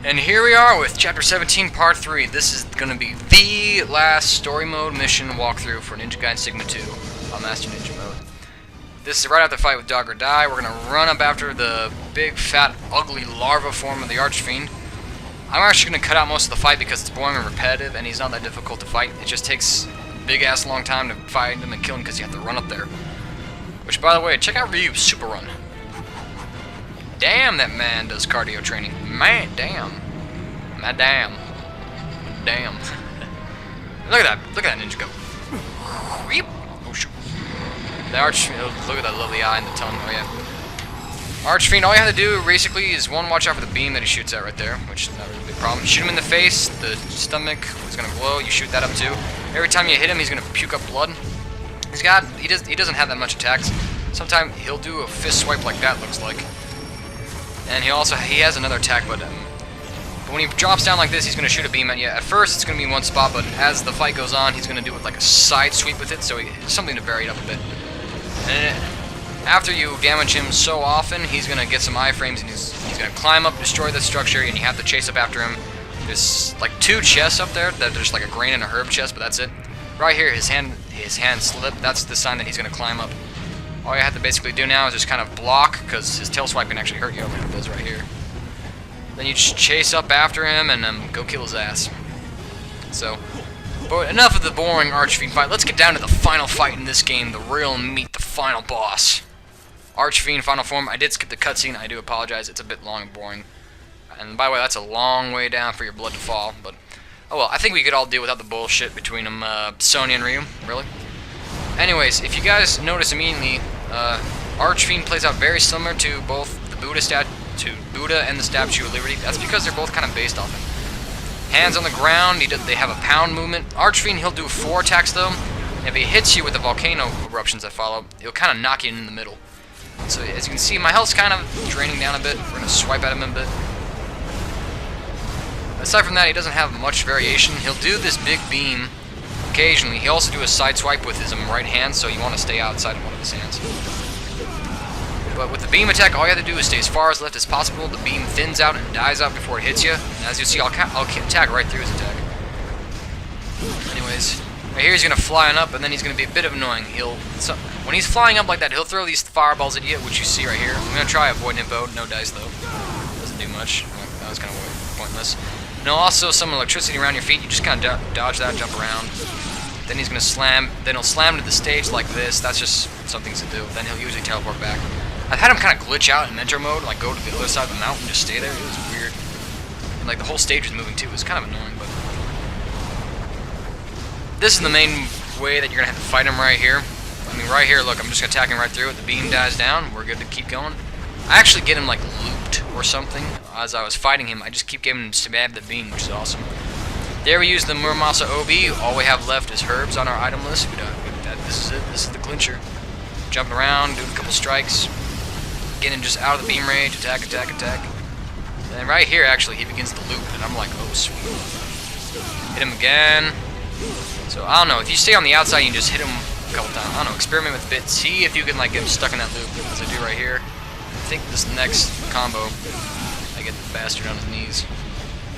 And here we are with Chapter 17, Part 3. This is going to be the last story mode mission walkthrough for Ninja Gaiden Sigma 2 on Master Ninja mode. This is right after the fight with Dog or Die. We're going to run up after the big, fat, ugly larva form of the Archfiend. I'm actually going to cut out most of the fight because it's boring and repetitive, and he's not that difficult to fight. It just takes a big-ass long time to fight him and kill him because you have to run up there. Which, by the way, check out Reim's Super Run. Damn, that man does cardio training. Man, damn. Madam. Damn. Look at that. Look at that ninja go. Oh, shoot. The Archfiend, look at that lovely eye and the tongue. Oh, yeah. Archfiend, all you have to do, basically, is one, watch out for the beam that he shoots at right there, which is not really a big problem. Shoot him in the face, the stomach is going to glow, you shoot that up too. Every time you hit him, he's going to puke up blood. He doesn't have that much attacks. Sometimes he'll do a fist swipe like that, looks like. And he has another attack, but when he drops down like this, he's going to shoot a beam at you. At first, it's going to be in one spot, but as the fight goes on, he's going to do it like a side sweep with it, so it's something to vary it up a bit. And after you damage him so often, he's going to get some iframes, and he's going to climb up, destroy the structure, and you have to chase up after him. There's like two chests up there. There's like a grain and a herb chest, but that's it. Right here, his hand slipped. That's the sign that he's going to climb up. All you have to basically do now is just kind of block, because his tail swipe can actually hurt you, like it does right here. Then you just chase up after him and go kill his ass. So, but enough of the boring Archfiend fight. Let's get down to the final fight in this game, the real meat, the final boss. Archfiend final form. I did skip the cutscene. I do apologize. It's a bit long and boring. And by the way, that's a long way down for your blood to fall. But oh well, I think we could all deal without the bullshit between them, Sonya and Reim. Really. Anyways, if you guys notice immediately, Archfiend plays out very similar to both the Buddha and the Statue of Liberty. That's because they're both kind of based off it. Hands on the ground, they have a pound movement. Archfiend, he'll do 4 attacks though. If he hits you with the volcano eruptions that follow, he'll kind of knock you in the middle. So as you can see, my health's kind of draining down a bit. We're going to swipe at him a bit. Aside from that, he doesn't have much variation. He'll do this big beam occasionally. He'll also do a side swipe with his right hand, so you want to stay outside of one of his hands. But with the beam attack, all you have to do is stay as far as left as possible. The beam thins out and dies out before it hits you. And as you see, I'll attack right through his attack. Anyways, right here he's going to fly on up, and then he's going to be a bit of annoying. When he's flying up like that, he'll throw these fireballs at you, which you see right here. I'm going to try avoiding him, no dice though. Doesn't do much. That was kind of pointless. And also some electricity around your feet. You just kind of dodge that, jump around. Then he's going to slam. Then he'll slam to the stage like this. That's just some things to do. Then he'll usually teleport back. I've had him kind of glitch out in mentor mode, like go to the other side of the mountain and just stay there. It was weird. And like the whole stage was moving too. It was kind of annoying, but this is the main way that you're gonna have to fight him right here. I mean, right here, look, I'm just attacking right through it. The beam dies down. We're good to keep going. I actually get him like looped or something. As I was fighting him, I just keep getting him to stab the beam, which is awesome. There we use the Muramasa OB. All we have left is herbs on our item list. This is it. This is the clincher. Jumping around, doing a couple strikes. Getting just out of the beam range, attack, attack, attack. And then right here, actually, he begins to loop, and I'm like, oh, sweet. Hit him again. So, I don't know, if you stay on the outside, you can just hit him a couple times. I don't know, experiment with bits. See if you can, like, get him stuck in that loop, as I do right here. I think this next combo, I get the bastard on his knees.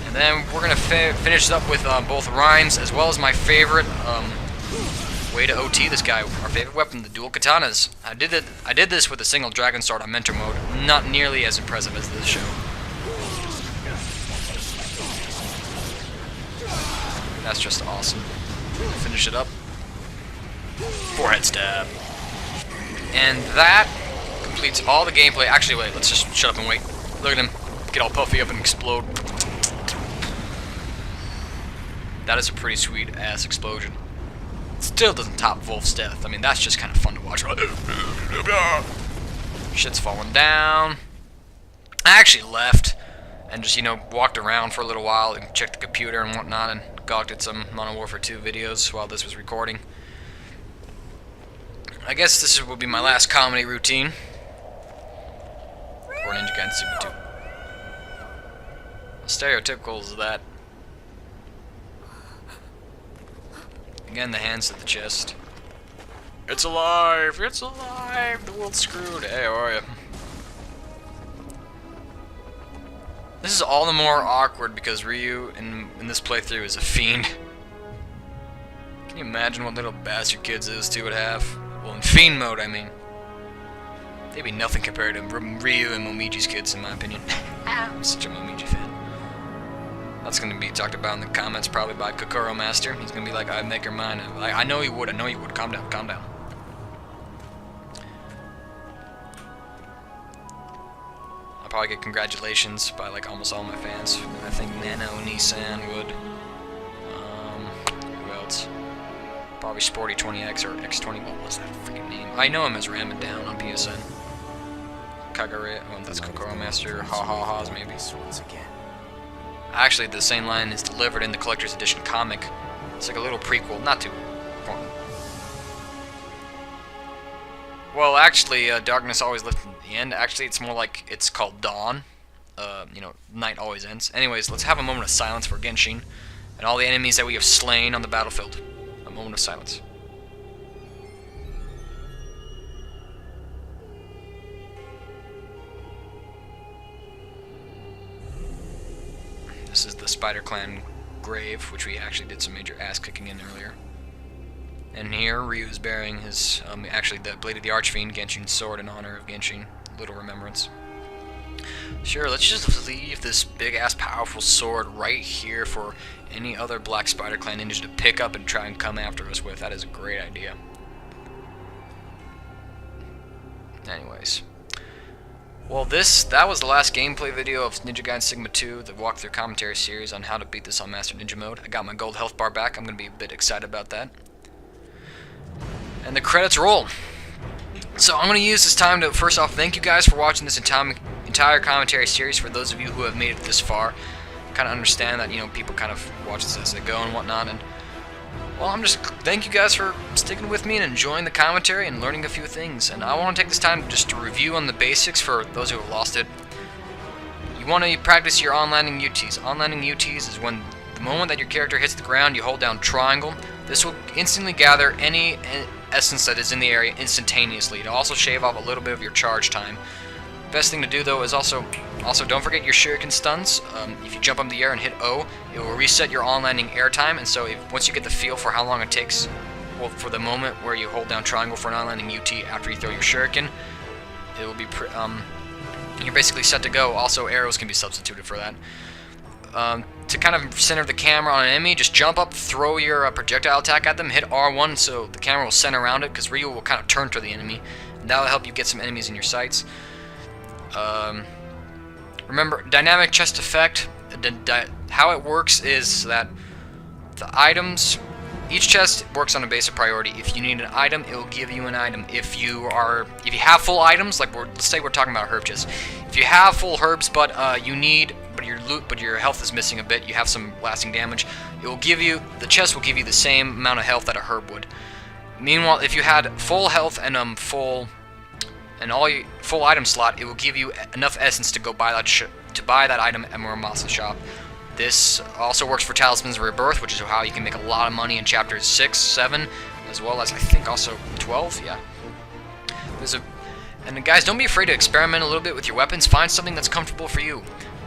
And then we're going to finish up with both Reims, as well as my favorite way to OT this guy, our favorite weapon, the dual katanas. I did this with a single dragon sword on mentor mode. Not nearly as impressive as this show. That's just awesome. Finish it up. Forehead stab. And that completes all the gameplay. Actually, wait, let's just shut up and wait. Look at him. Get all puffy up and explode. That is a pretty sweet ass explosion. Still doesn't top Wolf's death. I mean, that's just kind of fun to watch. Shit's falling down. I actually left and just, walked around for a little while and checked the computer and whatnot and gawked at some Modern Warfare 2 videos while this was recording. I guess this will be my last comedy routine for Ninja Gaiden Sigma 2. Stereotypical as that. Again, the hands to the chest. It's alive! It's alive! The world's screwed. Hey, how are you? This is all the more awkward because Ryu in this playthrough is a fiend. Can you imagine what little bastard kids those two would have? Well, in fiend mode, I mean. They'd be nothing compared to Ryu and Momiji's kids, in my opinion. I'm such a Momiji fan. That's going to be talked about in the comments, probably by Kokoro Master. He's going to be like, I'd make her mine. I know he would, I know he would. Calm down, calm down. I'll probably get congratulations by like almost all my fans. I think Nano Nissan would. Who else? Probably Sporty 20X or X20. What was that freaking name? I know him as Ram It Down on PSN. Kagare. Oh, that's Kokoro Master. Ha ha ha's maybe. Once again. Actually, the same line is delivered in the collector's edition comic. It's like a little prequel, not too. Well, actually, darkness always lives in the end. Actually, it's more like it's called dawn. You know, night always ends. Anyways, let's have a moment of silence for Genshin and all the enemies that we have slain on the battlefield. A moment of silence. This is the Spider Clan grave, which we actually did some major ass kicking in earlier. And here, Ryu is bearing his, actually the Blade of the Archfiend, Genshin's sword in honor of Genshin. Little remembrance. Sure, let's just leave this big-ass powerful sword right here for any other Black Spider Clan ninja to pick up and try and come after us with. That is a great idea. Anyways. Well, that was the last gameplay video of Ninja Gaiden Sigma 2, the walkthrough commentary series on how to beat this on Master Ninja mode. I got my gold health bar back. I'm going to be a bit excited about that. And the credits roll. So I'm going to use this time to, first off, thank you guys for watching this entire commentary series. For those of you who have made it this far, kind of understand that, you know, people kind of watch this as they go and whatnot. And, well, thank you guys for sticking with me and enjoying the commentary and learning a few things. And I want to take this time just to review on the basics for those who have lost it. You want to practice your on-landing UTs. On-landing UTs is when the moment that your character hits the ground, you hold down triangle. This will instantly gather any essence that is in the area instantaneously. It'll also shave off a little bit of your charge time. Best thing to do though is also don't forget your shuriken stuns. If you jump up in the air and hit O, it will reset your on-landing air time, and so once you get the feel for how long it takes, well, for the moment where you hold down triangle for an on-landing UT after you throw your shuriken, it will be you're basically set to go. Also, arrows can be substituted for that. To kind of center the camera on an enemy, just jump up, throw your projectile attack at them, hit R1 so the camera will center around it, because Ryu will kind of turn to the enemy, and that will help you get some enemies in your sights. Remember, dynamic chest effect, how it works is that the items, each chest works on a basic priority. If you need an item, it will give you an item. If you have full items, like let's say we're talking about herb chests. If you have full herbs, but your health is missing a bit, you have some lasting damage, the chest will give you the same amount of health that a herb would. Meanwhile, if you had full health and full item slot, it will give you enough essence to go buy that item at Muramas's shop. This also works for Talismans of Rebirth, which is how you can make a lot of money in chapters 6, 7, as well as I think also 12. Yeah. And guys, don't be afraid to experiment a little bit with your weapons. Find something that's comfortable for you.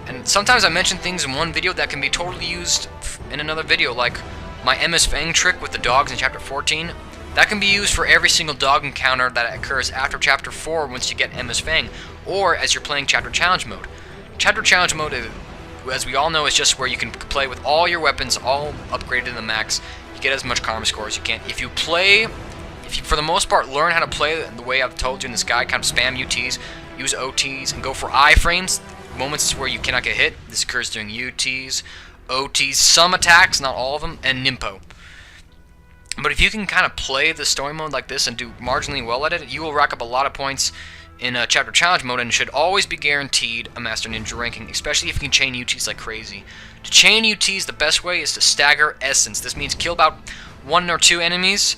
And sometimes I mention things in one video that can be totally used in another video, like my MS Fang trick with the dogs in chapter 14. That can be used for every single dog encounter that occurs after chapter 4 once you get MS Fang, or as you're playing chapter challenge mode. Chapter challenge mode, as we all know, is just where you can play with all your weapons all upgraded to the max. You get as much karma score as you can. If you for the most part learn how to play the way I've told you in this guide, kind of spam UTs, use OTs, and go for iframes, moments where you cannot get hit. This occurs during UTs, OTs, some attacks, not all of them, and Nimpo. But if you can kind of play the story mode like this and do marginally well at it, you will rack up a lot of points in chapter challenge mode, and should always be guaranteed a Master Ninja ranking, especially if you can chain UTs like crazy. To chain UTs, the best way is to stagger essence. This means kill about 1 or 2 enemies,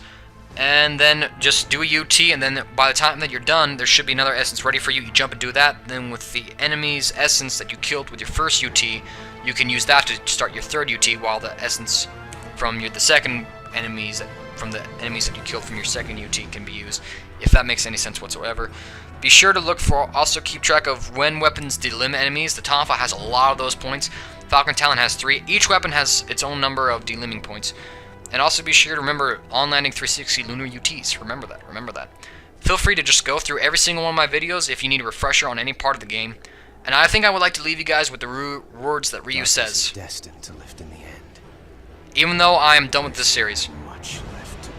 and then just do a UT, and then by the time that you're done, there should be another essence ready for you. You jump and do that, then with the enemy's essence that you killed with your first UT, you can use that to start your third UT, while the essence from the enemies that you killed from your second UT can be used, if that makes any sense whatsoever. Be sure to look for, also keep track of when weapons delimit enemies. The Tonfa has a lot of those points. Falcon Talon has 3. Each weapon has its own number of delimiting points. And also be sure to remember on landing 360 lunar UTs. Remember that. Remember that. Feel free to just go through every single one of my videos if you need a refresher on any part of the game. And I think I would like to leave you guys with the words that Ryu says. Destined to lift in the end. Even though I am done with this series, Much left to do.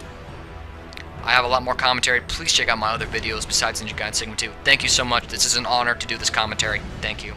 I have a lot more commentary. Please check out my other videos besides Ninja Gaiden Sigma 2. Thank you so much. This is an honor to do this commentary. Thank you.